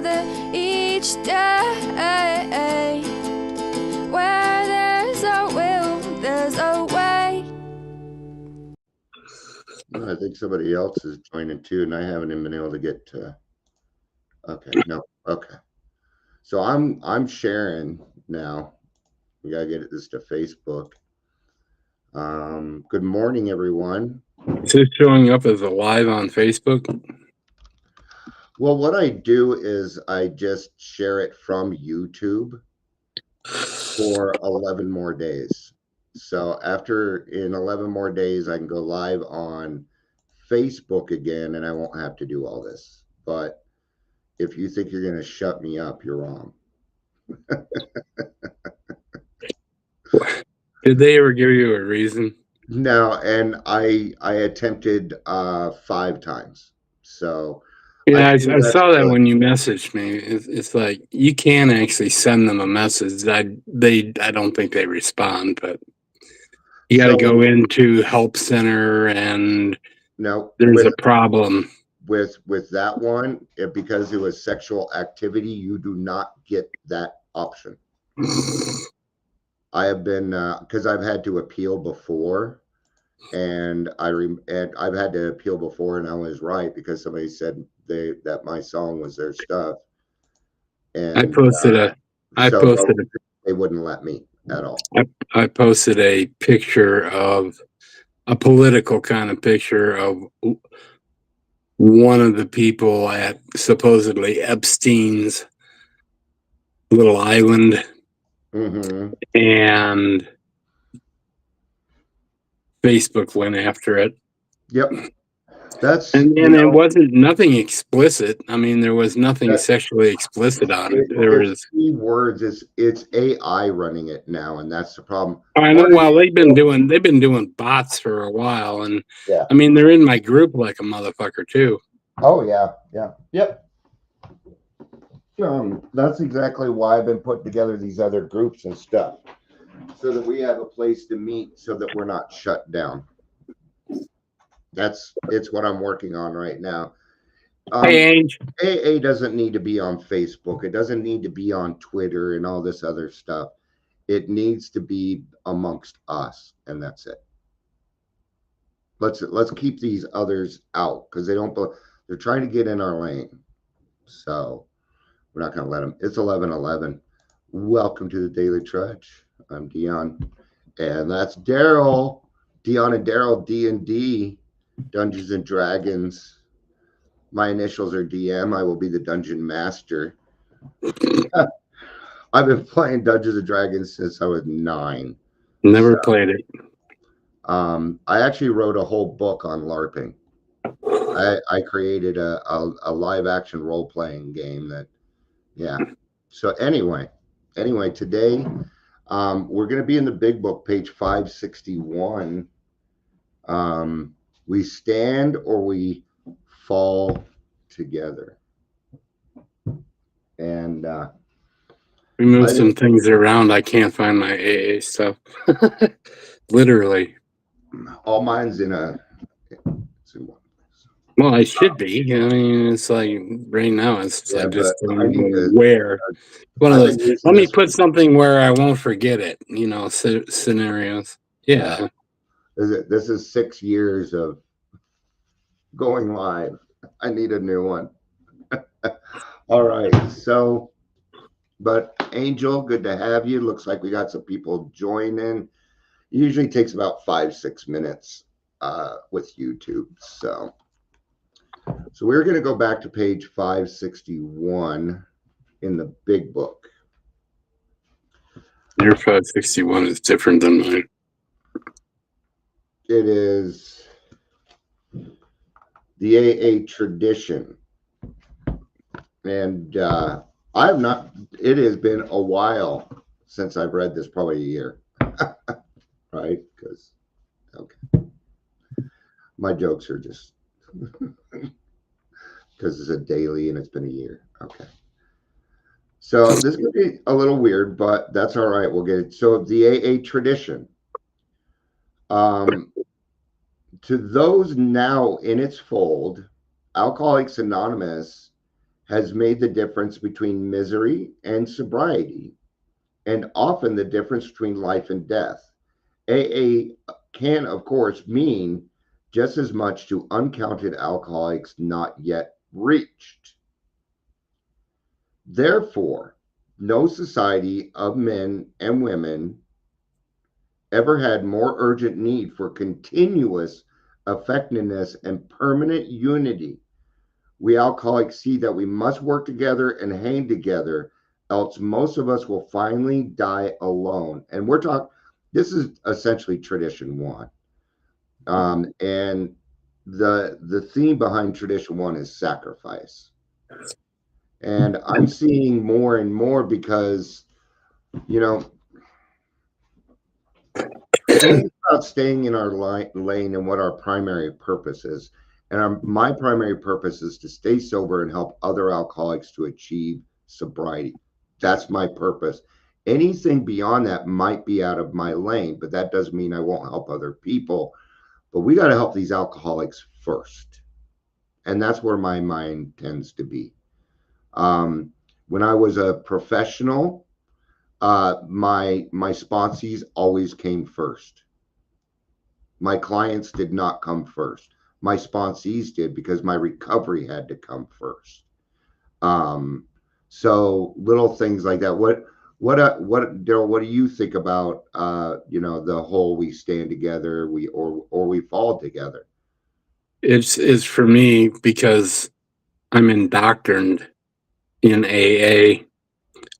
together each day. Where there's a will, there's a way. I think somebody else is joining too, and I haven't even been able to get to. Okay, no, okay. So I'm sharing now. We gotta get this to Facebook. Good morning, everyone. Is this showing up as a live on Facebook? Well, what I do is I just share it from YouTube for 11 more days. So in 11 more days, I can go live on Facebook again, and I won't have to do all this. But if you think you're going to shut me up, you're wrong. Did they ever give you a reason? No, and I attempted 5 times. So yeah, I saw that when you messaged me. It's like you can actually send them a message. I don't think they respond, but you got to go into help center and no, there's a problem with that one. Because it was sexual activity, you do not get that option. I have been because I've had to appeal before, and I've had to appeal before, and I was right because somebody said that my song was their stuff, and I posted they wouldn't let me at all. I posted a picture of a political kind of picture of one of the people at supposedly Epstein's little island. Mm-hmm. And Facebook went after it. Yep. And it wasn't nothing explicit. I mean, there was nothing sexually explicit on it. There was keywords. It's AI running it now, and that's the problem. I know. Well, they've been doing bots for a while, and yeah. I mean, they're in my group like a motherfucker too. Oh yeah, yep. That's exactly why I've been putting together these other groups and stuff, so that we have a place to meet, so that we're not shut down. It's what I'm working on right now. AA doesn't need to be on Facebook. It doesn't need to be on Twitter and all this other stuff. It needs to be amongst us, and that's it. Let's keep these others out because they're trying to get in our lane. So we're not going to let them. It's 11:11. Welcome to the Daily Trudge. I'm Dion, and that's Daryl. Dion and Daryl, D&D, Dungeons and Dragons. My initials are DM. I will be the Dungeon Master. I've been playing Dungeons and Dragons since I was 9. Never played it. I actually wrote a whole book on LARPing. I created a live action role playing game that, yeah. So anyway, today we're going to be in the big book, page 561. We stand or we fall together. And we moved some things around. I can't find my AA stuff. Literally. All mine's in a. Well, I should be. I mean, it's like right now. It's I just don't know where. One of those. Let me put something where I won't forget it. You know, scenarios. Yeah. This is 6 years of going live. I need a new one. All right. So, but Angel, good to have you. Looks like we got some people joining. Usually takes about 5-6 minutes with YouTube. So we're going to go back to page 561 in the big book. Your 561 is different than mine. It is the AA tradition. And I've not, it has been a while since I've read this, probably a year. Right? Because, okay. My jokes are just, because it's a daily and it's been a year. Okay. So this could be a little weird, but that's all right. We'll get it. So the AA tradition. To those now in its fold, Alcoholics Anonymous has made the difference between misery and sobriety, and often the difference between life and death. AA can, of course, mean just as much to uncounted alcoholics not yet reached. Therefore, no society of men and women ever had more urgent need for continuous effectiveness and permanent unity. We alcoholics see that we must work together and hang together, else most of us will finally die alone. And we're talking, this is essentially tradition one. And the theme behind tradition one is sacrifice. And I'm seeing more and more because, you know, it's about staying in our lane and what our primary purpose is. And my primary purpose is to stay sober and help other alcoholics to achieve sobriety. That's my purpose. Anything beyond that might be out of my lane, but that doesn't mean I won't help other people. But we got to help these alcoholics first. And that's where my mind tends to be. When I was a professional, my sponsees always came first. My clients did not come first. My sponsees did because my recovery had to come first. So little things like that. What Daryl, what do you think about the whole we stand together, or we fall together? It's for me because I'm indoctrined in AA.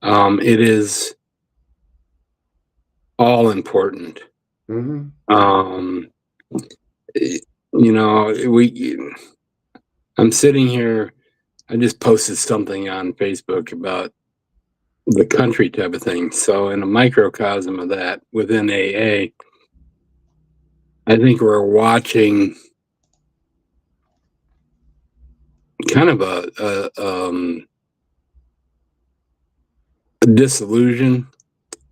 It is all important. Mm-hmm. I'm sitting here. I just posted something on Facebook about the country type of thing. So in a microcosm of that within AA, I think we're watching kind of a disillusion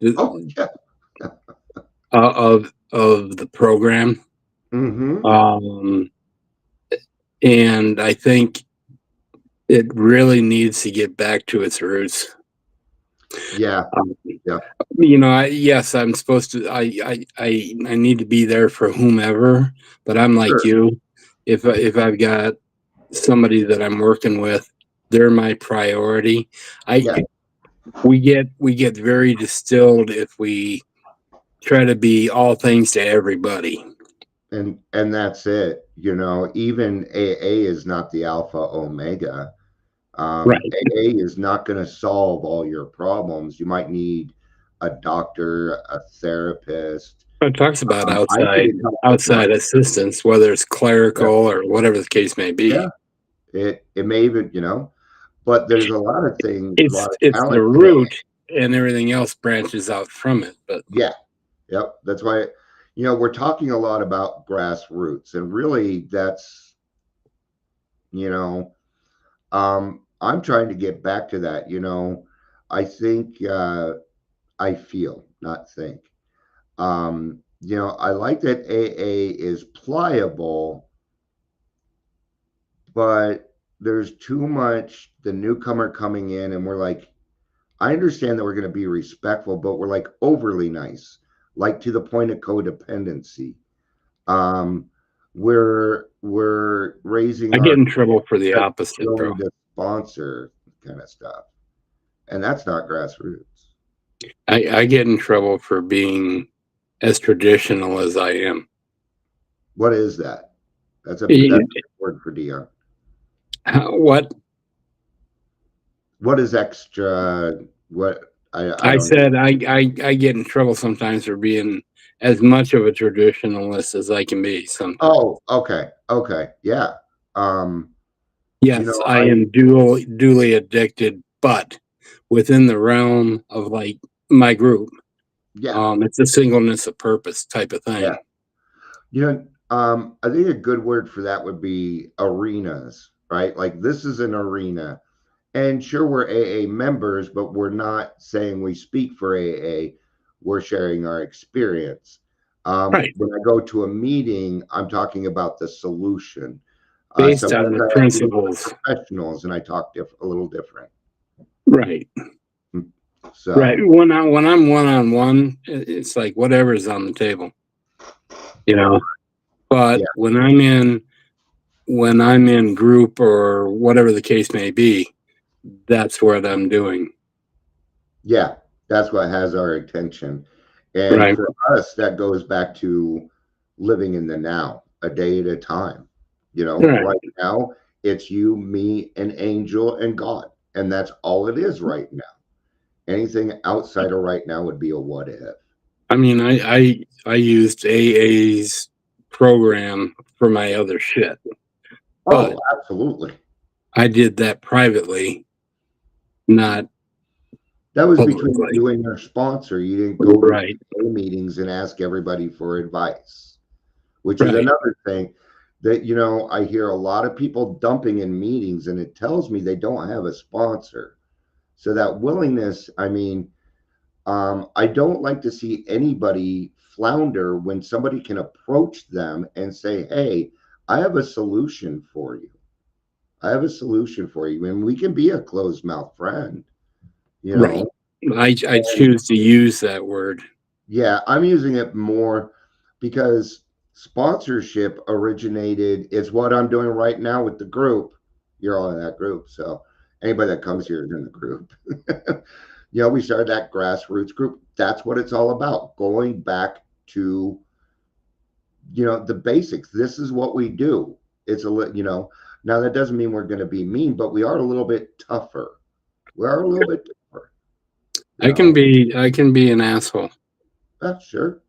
Yeah. of the program. Mm-hmm. And I think it really needs to get back to its roots. Yeah. Yes, I'm supposed to. I need to be there for whomever, but I'm like Sure. you. If I've got somebody that I'm working with, they're my priority. We get very distilled if we try to be all things to everybody. And that's it. Even AA is not the alpha omega. Right. AA is not going to solve all your problems. You might need a doctor, a therapist. It talks about outside my, assistance, whether it's clerical or whatever the case may be. Yeah, it may even, but there's a lot of things. It's the root, and everything else branches out from it. But yeah, yep. That's why, we're talking a lot about grassroots, and really, that's, I'm trying to get back to that. I think, I feel, not think. I like that AA is pliable, but there's too much the newcomer coming in, and we're like, I understand that we're going to be respectful, but we're like overly nice, like to the point of codependency. We're raising. I get in trouble for the opposite, bro. To sponsor kind of stuff, and that's not grassroots. I get in trouble for being as traditional as I am. What is that? That's a word for Dion. What is extra? What I said, I get in trouble sometimes for being as much of a traditionalist as I can be sometimes. Oh, okay, yeah. Yes, I am duly addicted, but within the realm of like my group. Yeah. It's a singleness of purpose type of thing. Yeah. I think a good word for that would be arenas, right? Like this is an arena. And sure, we're AA members, but we're not saying we speak for AA. We're sharing our experience. Right. When I go to a meeting, I'm talking about the solution. Based on Sometimes the I have to do principles. professionals and I talk a little different. Right. So Right. When I'm one-on-one, it's like whatever's on the table, you know. But yeah, when I'm in group or whatever the case may be, that's what I'm doing. yeah, that's what has our attention. And Right. for us, that goes back to living in the now, a day at a time. You know, Right. right now it's you, me, and Angel and God. And that's all it is right now. Anything outside of right now would be a what if. I mean, I used AA's program for my other shit, Oh, but absolutely. I did that privately, not That was between publicly. you and your sponsor. You didn't go to Right. meetings and ask everybody for advice, which is Right. another thing that, you know, I hear a lot of people dumping in meetings, and it tells me they don't have a sponsor. So that willingness, I mean, I don't like to see anybody flounder when somebody can approach them and say, hey, I have a solution for you. I have a solution for you. And we can be a closed mouth friend, you Right. know? I choose to use that word. Yeah, I'm using it more because sponsorship originated. It's what I'm doing right now with the group. You're all in that group. So anybody that comes here is in the group. You know, we started that grassroots group. That's what it's all about. Going back to, you know, the basics. This is what we do. It's you know, now that doesn't mean we're going to be mean, but we are a little bit tougher. We are a little bit tougher. I can be an asshole. Sure.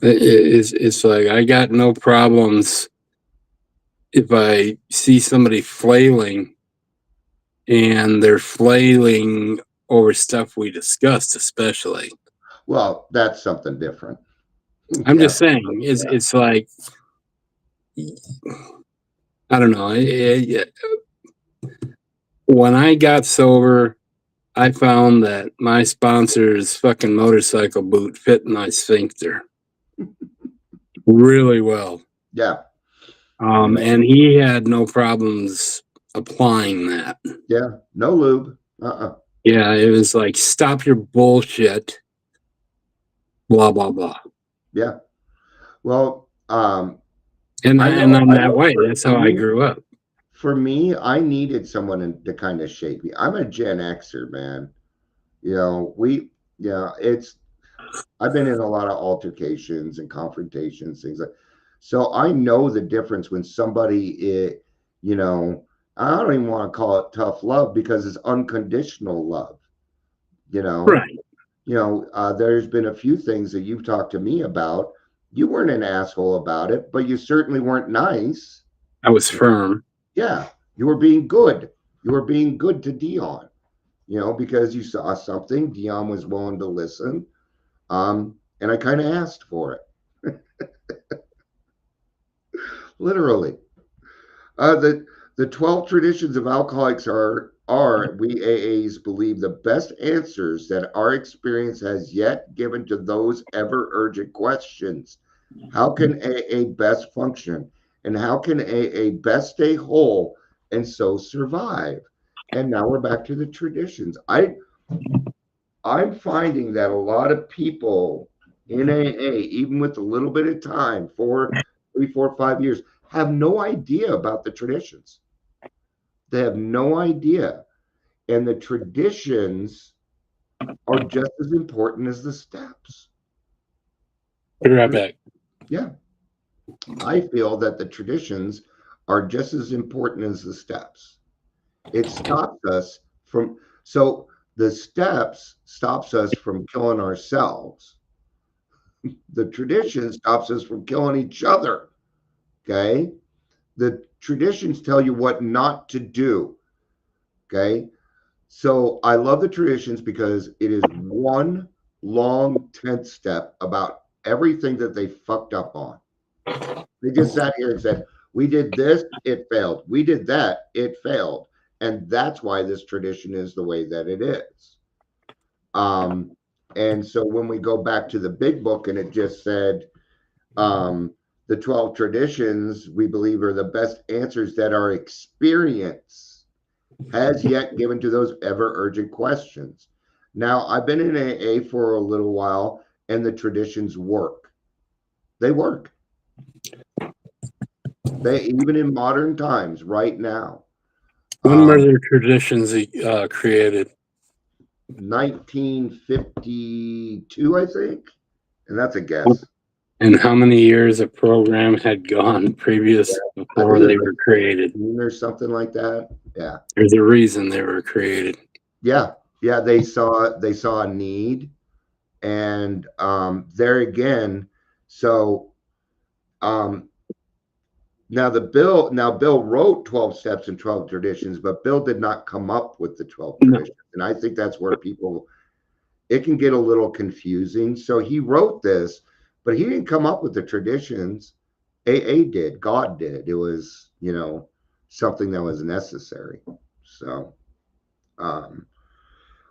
It's like I got no problems if I see somebody flailing and they're flailing over stuff we discussed, especially. Well, that's something different. I'm Yeah. just saying, it's like, I don't know. When I got sober, I found that my sponsor's fucking motorcycle boot fit my sphincter really well. Yeah. And he had no problems applying that. Yeah. No lube. Yeah, it was like, stop your bullshit, blah, blah, blah. Yeah. Well, And I I'm know that way. That's how I grew up. For me, I needed someone to kind of shape me. I'm a Gen Xer, man. You know, I've been in a lot of altercations and confrontations, things like. So I know the difference when you know, I don't even want to call it tough love because it's unconditional love. You know, Right. You know, there's been a few things that you've talked to me about. You weren't an asshole about it, but you certainly weren't nice. I was firm. Yeah, you were being good. You were being good to Dion, you know, because you saw something. Dion was willing to listen. And I kind of asked for it. Literally. The 12 traditions of alcoholics are we AAs believe the best answers that our experience has yet given to those ever urgent questions. How can AA best function? And how can AA best stay whole and so survive? And now we're back to the traditions. I'm finding that a lot of people in AA, even with a little bit of time, 3, 4, 5 years, have no idea about the traditions. They have no idea. And the traditions are just as important as the steps. Be right back. Yeah. I feel that the traditions are just as important as the steps. It stops us from, so the steps stops us from killing ourselves. The tradition stops us from killing each other. Okay. The traditions tell you what not to do. Okay. So I love the traditions because it is one long 10th step about everything that they fucked up on. They just sat here and said, we did this, it failed. We did that, it failed. And that's why this tradition is the way that it is. And so when we go back to the big book and it just said, the 12 traditions, we believe, are the best answers that our experience has yet given to those ever urgent questions. Now, I've been in AA for a little while, and the traditions work. They work. They, even in modern times, right now. When were their traditions created? 1952, I think. And that's a guess. And how many years a program had gone previous before they were created? There's something like that. Yeah. There's a reason they were created. Yeah. Yeah. They saw a need. And there again, so now Bill wrote 12 steps and 12 traditions, but Bill did not come up with the 12 traditions. And I think that's where it can get a little confusing. So he wrote this, but he didn't come up with the traditions. AA did. God did. It was, something that was necessary. So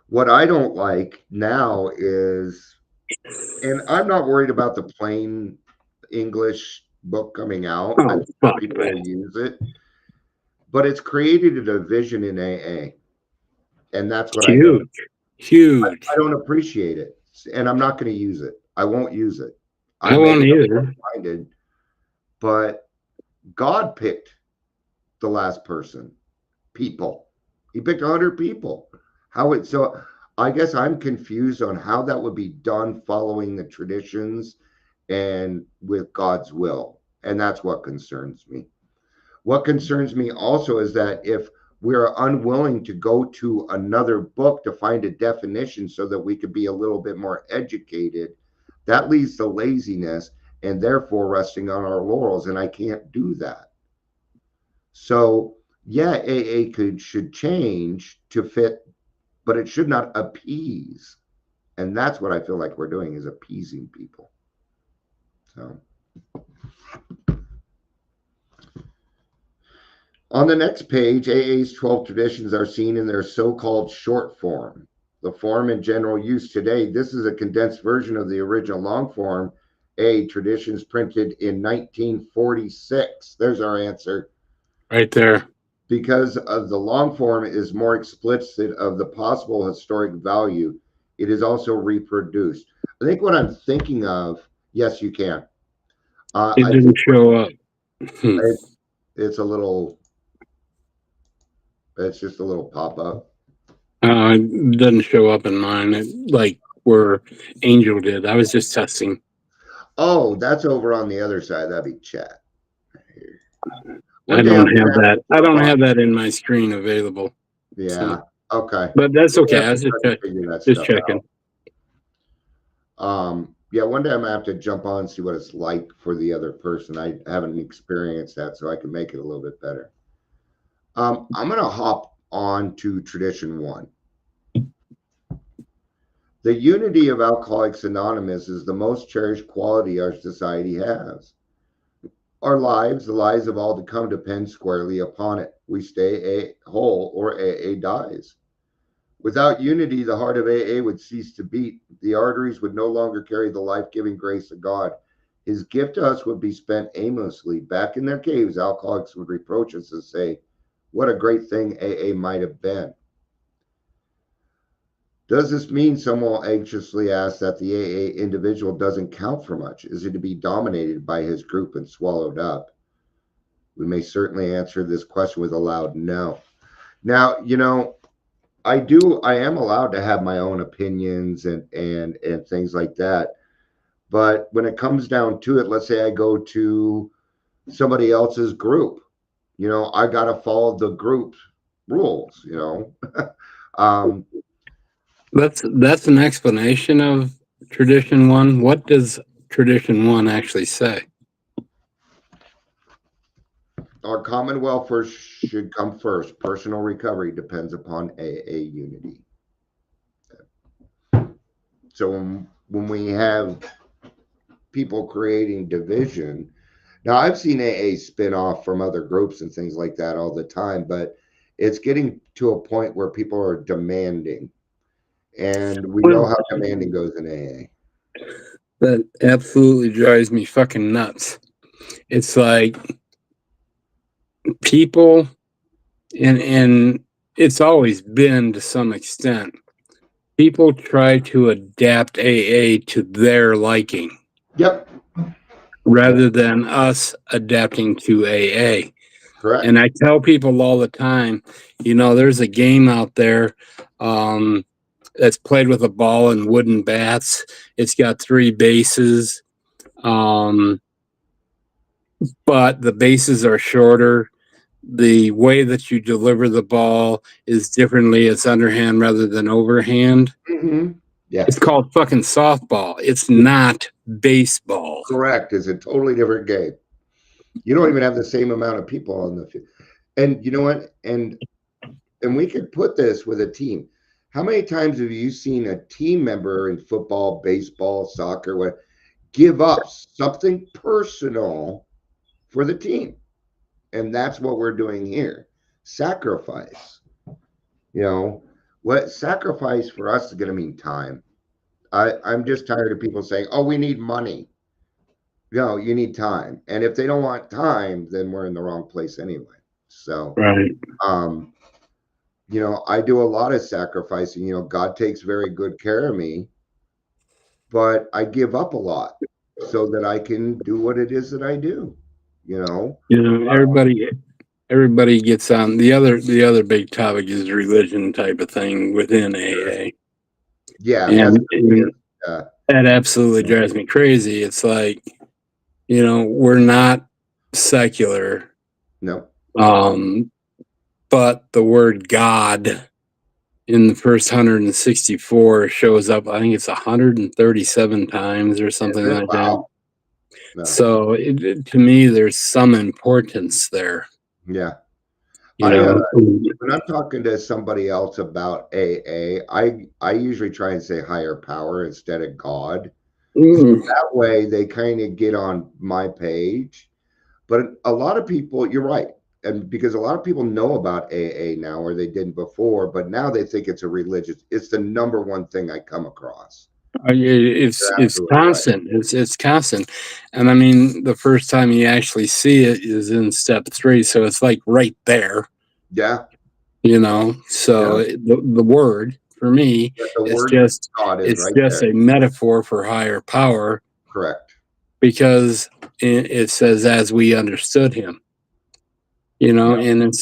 what I don't like now is, and I'm not worried about the plain English book coming out. I think people will use it, but it's created a division in AA, and that's what huge. I don't appreciate it, and I'm not going to use it. I won't use it. I won't either. But God picked the last person. People. He picked 100 people. So I guess I'm confused on how that would be done following the traditions and with God's will. And that's what concerns me. What concerns me also is that if we're unwilling to go to another book to find a definition so that we could be a little bit more educated, that leads to laziness and therefore resting on our laurels. And I can't do that. So yeah, AA should change to fit, but it should not appease. And that's what I feel like we're doing, is appeasing people. So on the next page, AA's 12 traditions are seen in their so-called short form. The form in general use today, this is a condensed version of the original long form, AA traditions printed in 1946. There's our answer. Right there. Because of the long form is more explicit of the possible historic value, it is also reproduced. I think what I'm thinking of, yes, you can. It didn't show up. It's just a little pop-up. It doesn't show up in mine, like where Angel did. I was just testing. Oh, that's over on the other side. That'd be chat. I don't have that. I don't have that in my screen available. Yeah. So, okay. But that's okay. I was just checking. Yeah, one day I'm gonna have to jump on and see what it's like for the other person. I haven't experienced that, so I can make it a little bit better. I'm gonna hop on to tradition 1. The unity of Alcoholics Anonymous is the most cherished quality our society has. Our lives, the lives of all to come, depend squarely upon it. We stay whole or AA dies. Without unity, the heart of AA would cease to beat. The arteries would no longer carry the life-giving grace of God. His gift to us would be spent aimlessly. Back in their caves, alcoholics would reproach us and say, what a great thing AA might have been. Does this mean, someone will anxiously ask, that the AA individual doesn't count for much? Is it to be dominated by his group and swallowed up? We may certainly answer this question with a loud no. Now, I am allowed to have my own opinions and things like that. But when it comes down to it, let's say I go to somebody else's group, I got to follow the group's rules, That's an explanation of tradition 1. What does tradition 1 actually say? Our common welfare should come first. Personal recovery depends upon AA unity. So when we have people creating division, now I've seen AA spin off from other groups and things like that all the time, but it's getting to a point where people are demanding. And we know how demanding goes in AA. That absolutely drives me fucking nuts. it's like people, and it's always been to some extent, people try to adapt AA to their liking Yep. rather than us adapting to AA. Correct. And I tell people all the time, there's a game out there that's played with a ball and wooden bats. It's got 3 bases, but the bases are shorter. The way that you deliver the ball is differently. It's underhand rather than overhand. Mm-hmm. Yeah. It's called fucking softball. It's not baseball. Correct. It's a totally different game. You don't even have the same amount of people on the field. And you know what? And we could put this with a team. How many times have you seen a team member in football, baseball, soccer, what give up something personal for the team? And that's what we're doing here. Sacrifice. What sacrifice for us is going to mean time. I'm just tired of people saying, oh, we need money. No, you need time. And if they don't want time, then we're in the wrong place anyway. So, right. I do a lot of sacrificing. God takes very good care of me, but I give up a lot so that I can do what it is that I do. Everybody gets on. The other big topic is religion type of thing within AA. Yeah, and that absolutely drives me crazy. It's like, we're not secular. No. But the word God in the first 164 shows up, I think it's 137 times or something like that. No. So to me, there's some importance there. Yeah. When I'm talking to somebody else about AA, I usually try and say higher power instead of God. That way they kind of get on my page. But a lot of people, you're right. And because a lot of people know about AA now, or they didn't before, but now they think it's it's the number one thing I come across. It's constant. Right. It's constant. And I mean, the first time you actually see it is in step 3. So it's like right there. Yeah. So the word for me is just a metaphor for higher power. Correct. Because it says, as we understood him, and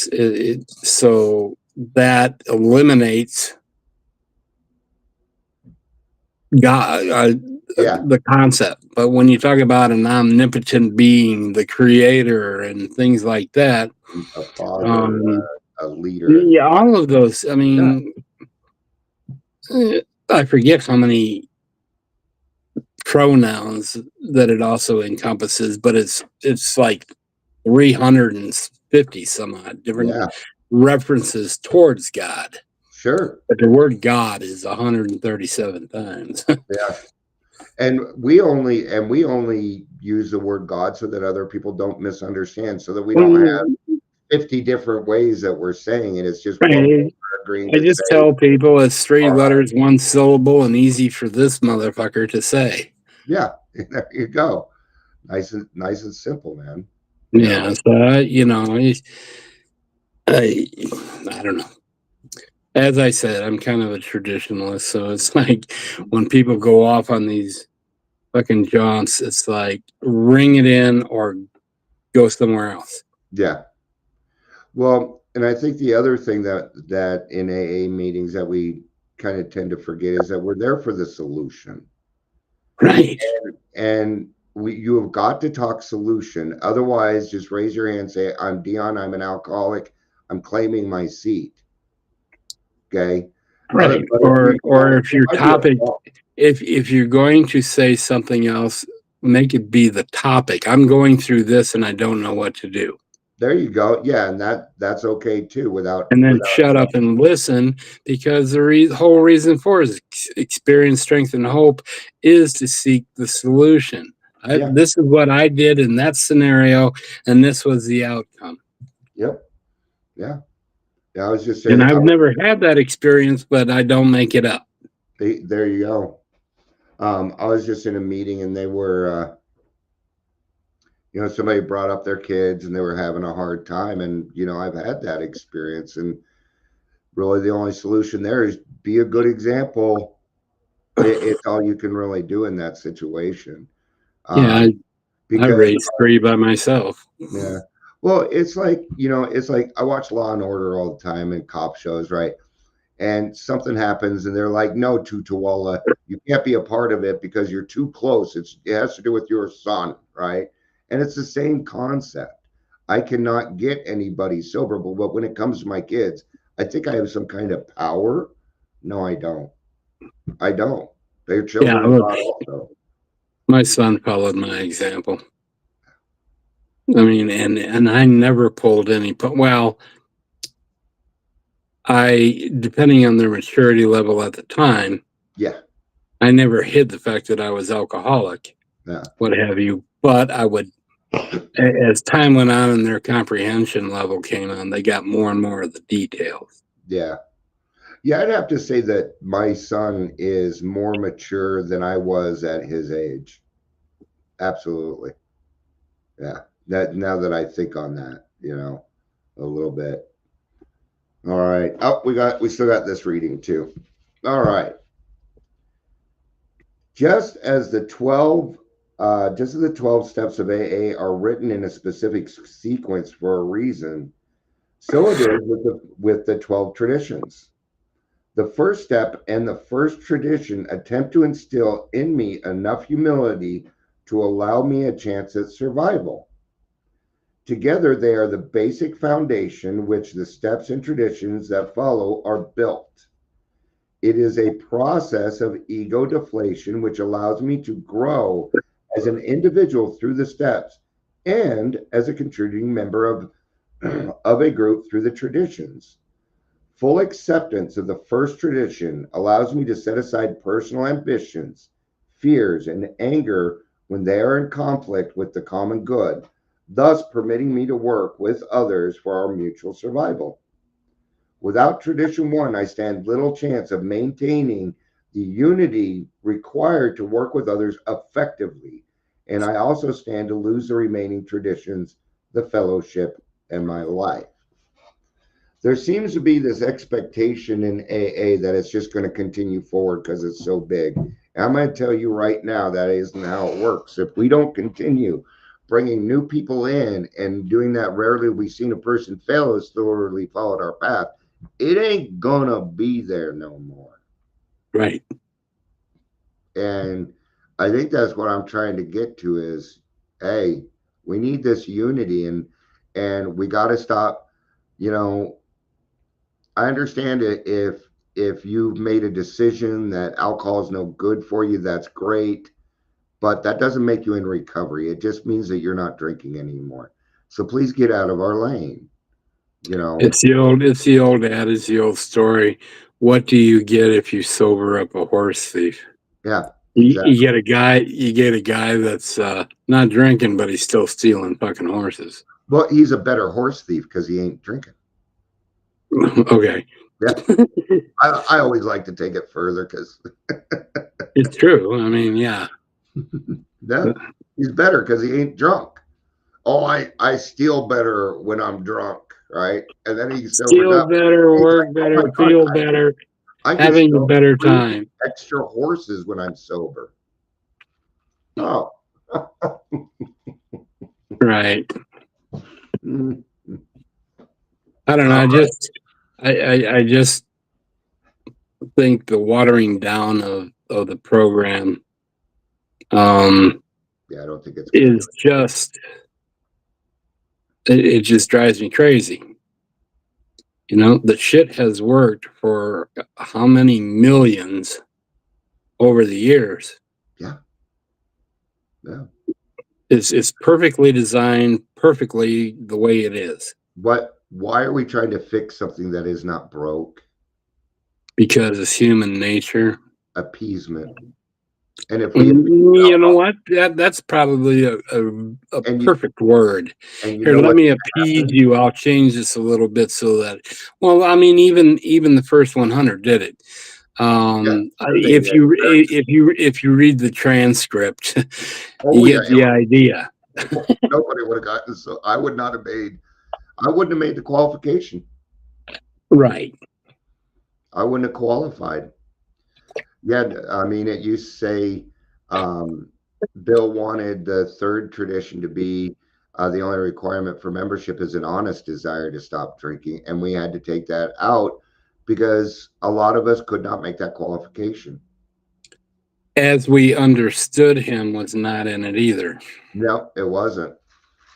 so that eliminates God, the concept. But when you talk about an omnipotent being, the creator, and things like that, a father, a leader, all of those. I mean, I forget how many pronouns that it also encompasses, but it's like 350 some odd different references towards God. Sure. But the word God is 137 times. Yeah. And we only use the word God so that other people don't misunderstand, so that we don't have 50 different ways that we're saying it. It's just one agreeing. I just tell people it's 3 letters, 1 syllable, and easy for this motherfucker to say. Yeah, there you go. Nice and simple, man. Yeah, so I don't know. As I said, I'm kind of a traditionalist, so it's like when people go off on these fucking jaunts, it's like ring it in or go somewhere else. Yeah. Well, and I think the other thing that in AA meetings that we kind of tend to forget is that we're there for the solution. Right. And you have got to talk solution. Otherwise, just raise your hand, say, I'm Dion, I'm an alcoholic, I'm claiming my seat. Okay. Right. Or if your topic, if you're going to say something else, make it be the topic. I'm going through this and I don't know what to do. There you go. Yeah, and that's okay too. And then shut up and listen, because the whole reason for is experience, strength, and hope is to seek the solution. This is what I did in that scenario, and this was the outcome. Yep. Yeah. I was just saying. And I've never had that experience, but I don't make it up. There you go. I was just in a meeting, and they were You know, somebody brought up their kids and they were having a hard time, and you know, I've had that experience, and really the only solution there is be a good example. It's all you can really do in that situation. Yeah, Um, I because raised 3 by myself. yeah, well, it's like, you know, it's like I watch Law and Order all the time and cop shows, right? And something happens and they're like, no, Tutawala, you can't be a part of it because you're too close. It has to do with your son, right? And it's the same concept. I cannot get anybody sober, but when it comes to my kids, I think I have some kind of power. No, I don't. I don't. They're Yeah, children of look, God also. my son followed my example. I mean, and I never pulled any. Well, depending on their maturity level at the time, Yeah, I never hid the fact that I was alcoholic, yeah, what have you. But I would, as time went on and their comprehension level came on, they got more and more of the details. yeah. Yeah, I'd have to say that my son is more mature than I was at his age. Absolutely. Yeah. That now that I think on that, you know, a little bit. All right. Oh, we still got this reading too. All right. Just as the 12 steps of AA are written in a specific sequence for a reason, so it is with the 12 traditions. The first step and the first tradition attempt to instill in me enough humility to allow me a chance at survival. Together, they are the basic foundation which the steps and traditions that follow are built. It is a process of ego deflation which allows me to grow as an individual through the steps and as a contributing member of a group through the traditions. Full acceptance of the first tradition allows me to set aside personal ambitions, fears, and anger when they are in conflict with the common good, thus permitting me to work with others for our mutual survival. Without tradition one, I stand little chance of maintaining the unity required to work with others effectively, and I also stand to lose the remaining traditions, the fellowship, and my life. There seems to be this expectation in AA that it's just going to continue forward because it's so big. And I'm going to tell you right now that isn't how it works. If we don't continue bringing new people in and doing that, rarely we've seen a person fail has thoroughly followed our path. It ain't going to be there no more. Right. And I think that's what I'm trying to get to is, hey, we need this unity and we got to stop, you know, I understand it if you've made a decision that alcohol is no good for you, that's great, but that doesn't make you in recovery. It just means that you're not drinking anymore. So please get out of our lane. You know, It's the old adage, the old story. What do you get if you sober up a horse thief? yeah, You, exactly. you get a guy that's not drinking, but he's still stealing fucking horses. Well, he's a better horse thief because he ain't drinking. Okay. Yeah. I always like to take it further because It's true. I mean, yeah. yeah, he's better because he ain't drunk. Oh, I steal better when I'm drunk, right? And then he sobers Steal up. better, He's like, work oh my better, God, feel better, I can having a steal better 3 time. extra horses when I'm sober. Oh. Right. Mm. I don't know. I just think the watering down of the program Yeah, I don't think it's is just it just drives me crazy. You know, the shit has worked for how many millions over the years. yeah. It's perfectly designed, perfectly the way it is. Why are we trying to fix something that is not broke? Because it's human nature. Appeasement. And if we You know what? That's probably a perfect word. and you Here, know let what me appease you. I'll change this a little bit so that, well, I mean, even the first 100 did it. If you read the transcript, you get the idea. Nobody would have gotten. So I wouldn't have made the qualification. Right. I wouldn't have qualified. Yeah, I mean, it used to say Bill wanted the third tradition to be the only requirement for membership is an honest desire to stop drinking. And we had to take that out because a lot of us could not make that qualification. As we understood him was not in it either. No, it wasn't.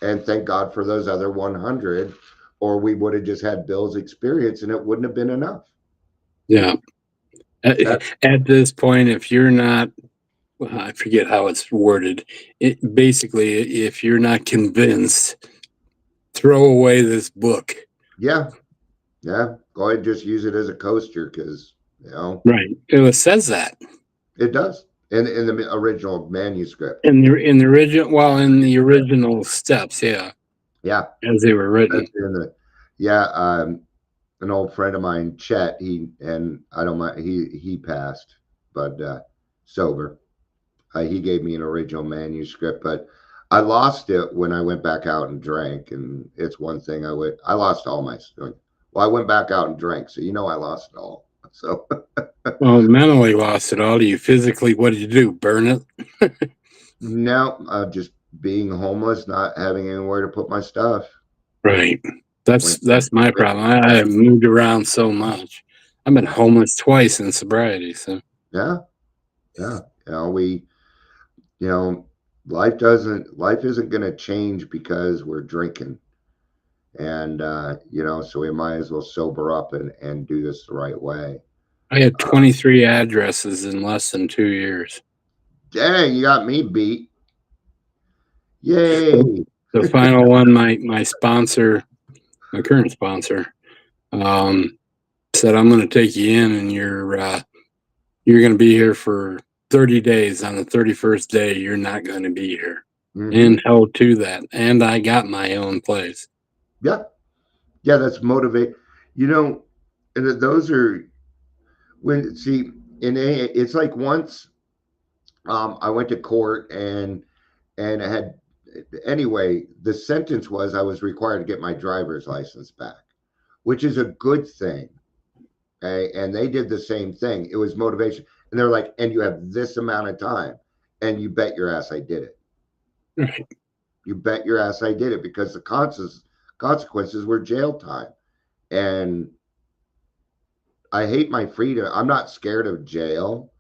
And thank God for those other 100, or we would have just had Bill's experience and it wouldn't have been enough. Yeah. At this point, if you're not, well, I forget how it's worded. Basically, if you're not convinced, throw away this book. Yeah. Yeah. Go ahead and just use it as a coaster because, Right. It says that. It does. In the original manuscript. In the original steps, yeah. Yeah. As they were written. An old friend of mine, Chet, he passed, but sober. He gave me an original manuscript, but I lost it when I went back out and drank. And it's one thing I lost all my stuff. Well, I went back out and drank, so I lost it all. So well, mentally lost it all. Do you physically, what did you do? Burn it? No, just being homeless, not having anywhere to put my stuff. Right. That's my problem. I have moved around so much. I've been homeless twice in sobriety. So yeah. Life isn't going to change because we're drinking, and so we might as well sober up and do this the right way. I had 23 addresses in less than 2 years. Dang, you got me beat. Yay. The final one, my sponsor, my current sponsor, said, I'm going to take you in and you're going to be here for 30 days. On the 31st day, you're not going to be here. Mm-hmm. And held to that. And I got my own place. Yeah. Yeah, that's motivate. Those are it's like once I went to court and anyway, the sentence was I was required to get my driver's license back, which is a good thing. Okay? And they did the same thing. It was motivation. And they're like, and you have this amount of time. And you bet your ass I did it. Right. You bet your ass I did it because the consequences were jail time. And I hate my freedom. I'm not scared of jail.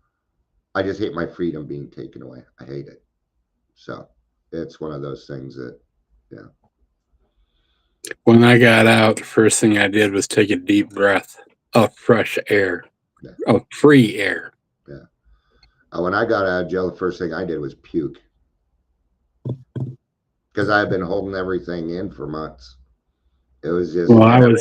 I just hate my freedom being taken away. I hate it. So it's one of those things that, yeah. When I got out, the first thing I did was take a deep breath of fresh air, of free air. Yeah. When I got out of jail, the first thing I did was puke because I had been holding everything in for months. It was just. Well,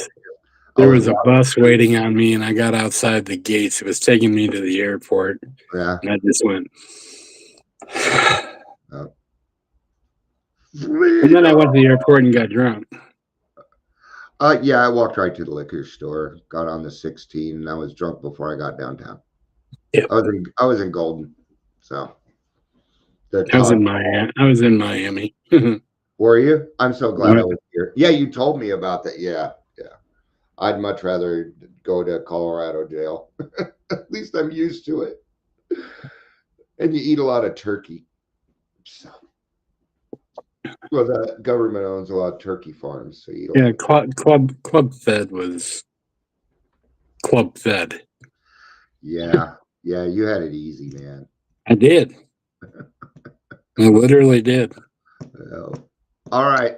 there was a bus waiting on me, and I got outside the gates. It was taking me to the airport. Yeah. And I just went. Oh. And then I went to the airport and got drunk. Yeah, I walked right to the liquor store, got on the 16, and I was drunk before I got downtown. Yeah. I was in Golden, so. I was in Miami. Were you? I'm so glad I was here. Yeah, you told me about that. Yeah. I'd much rather go to Colorado jail. At least I'm used to it. And you eat a lot of turkey. So. Well, the government owns a lot of turkey farms, so you don't. Yeah, Club Fed was Club Fed. Yeah, you had it easy, man. I did. I literally did. Well, all right.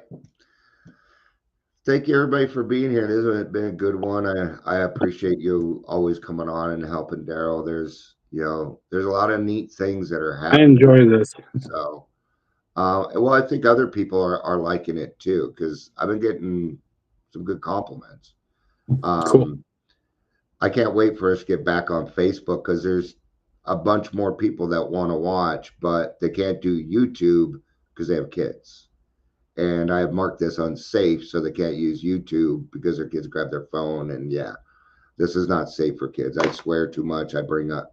Thank you, everybody, for being here. This has been a good one. I appreciate you always coming on and helping Daryl. There's a lot of neat things that are happening. I enjoy this. So, well, I think other people are liking it too because I've been getting some good compliments. Cool. I can't wait for us to get back on Facebook because there's a bunch more people that want to watch, but they can't do YouTube because they have kids. And I have marked this unsafe, so they can't use YouTube because their kids grab their phone. And yeah, this is not safe for kids. I swear too much.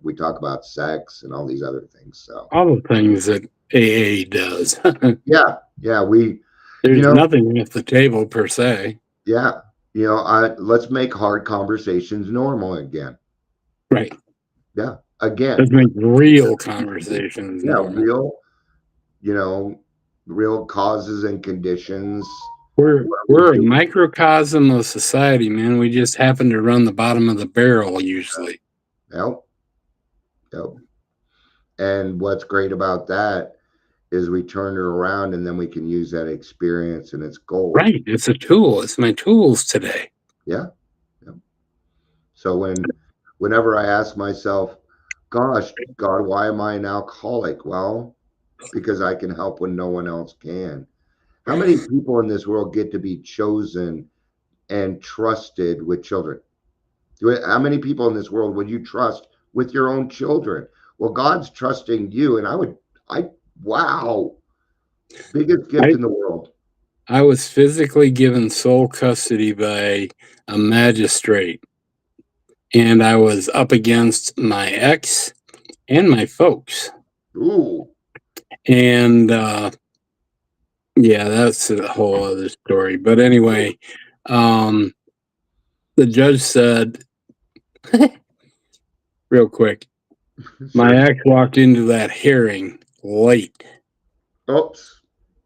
We talk about sex and all these other things. So All the things that AA does. yeah, There's nothing off the table per se. yeah, let's make hard conversations normal again. Right. Yeah. Again. Let's make real conversations normal. Real causes and conditions. We're a microcosm of society, man. We just happen to run the bottom of the barrel usually. Yep. And what's great about that is we turn it around and then we can use that experience and its goal. Right. It's a tool. It's my tools today. Yeah. So whenever I ask myself, gosh, God, why am I an alcoholic? Well, because I can help when no one else can. How many people in this world get to be chosen and trusted with children? How many people in this world would you trust with your own children? Well, God's trusting you, and wow, biggest gift in the world. I was physically given sole custody by a magistrate, and I was up against my ex and my folks. Ooh. And yeah, that's a whole other story. But anyway, the judge said, real quick, my ex walked into that hearing late. Oops.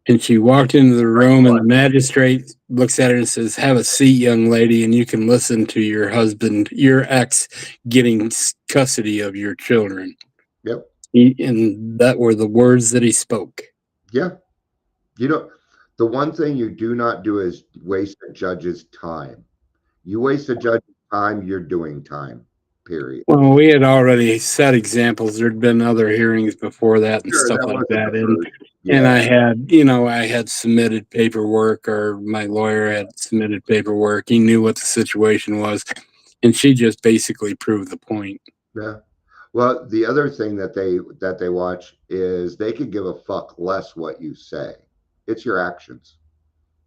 And she walked into the room, and the magistrate looks at her and says, "Have a seat, young lady, and you can listen to your husband, your ex, getting custody of your children." Yep. And that were the words that he spoke. Yeah. The one thing you do not do is waste a judge's time. You waste a judge's time, you're doing time, period. Well, we had already set examples. There'd been other hearings before that and stuff like that. And I had submitted paperwork, or my lawyer had submitted paperwork. He knew what the situation was. And she just basically proved the point. Yeah. Well, the other thing that they watch is they could give a fuck less what you say. It's your actions.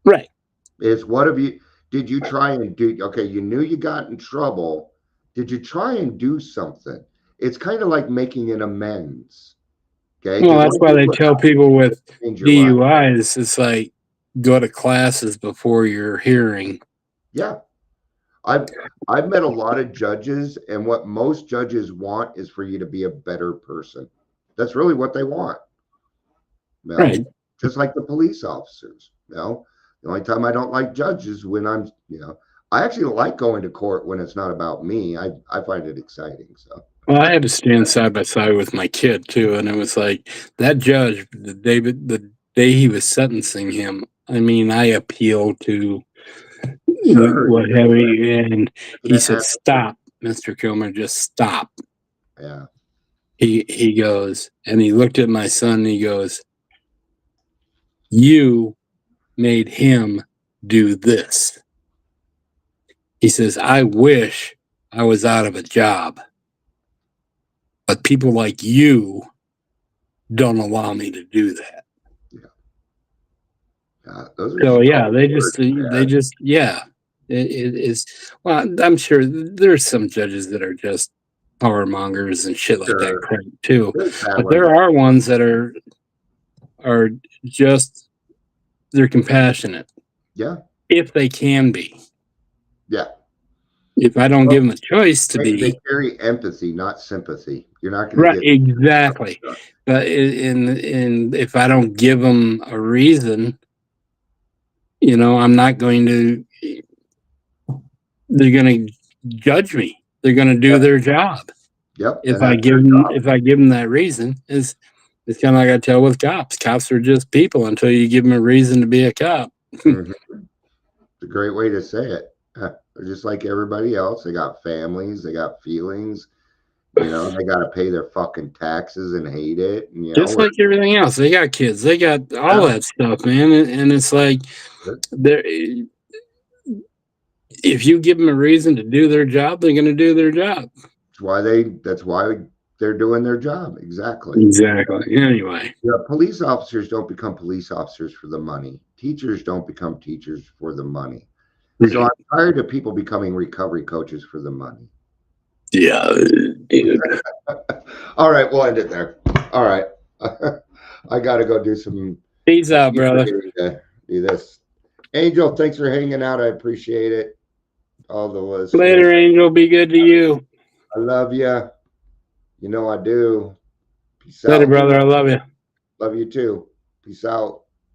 Right. It's did you try and do, okay, you knew you got in trouble. Did you try and do something? It's kind of like making an amends. Okay. Well, that's why they tell people with DUIs, it's like, go to classes before your hearing. Yeah. I've met a lot of judges, and what most judges want is for you to be a better person. That's really what they want. Right. Just like the police officers. The only time I don't like judges when I actually like going to court when it's not about me. I find it exciting. So. Well, I had to stand side by side with my kid too, and it was like that judge, the day he was sentencing him. I mean, I appealed to what have you, and he said, "Stop, Mr. Kilmer, just stop." Yeah. He goes, and he looked at my son, and he goes, "You made him do this." He says, "I wish I was out of a job, but people like you don't allow me to do that." It is. Well, I'm sure there's some judges that are just power mongers and shit like that crap too. But there are ones that are just, they're compassionate. Yeah. If they can be. Yeah. If I don't give them a choice to be. They carry empathy, not sympathy. You're not going to get exactly. But if I don't give them a reason, I'm not going to. They're going to judge me. They're going to do their job. Yep. If I give them that reason, it's kind of like I tell with cops. Cops are just people until you give them a reason to be a cop. Mm-hmm. It's a great way to say it. They're just like everybody else. They got families. They got feelings. They got to pay their fucking taxes and hate it. And, just like everything else. They got kids. They got all that stuff, man. And it's like, if you give them a reason to do their job, they're going to do their job. That's why they're doing their job. Exactly. Anyway. Police officers don't become police officers for the money. Teachers don't become teachers for the money. So I'm tired of people becoming recovery coaches for the money. Yeah, dude. All right, we'll end it there. All right. I got to go do some. Peace out, brother. Do this. Angel, thanks for hanging out. I appreciate it. All the listeners. Later, Angel. Be good to you. I love you. You know I do. Peace out. Later, brother. I love you. Love you too. Peace out.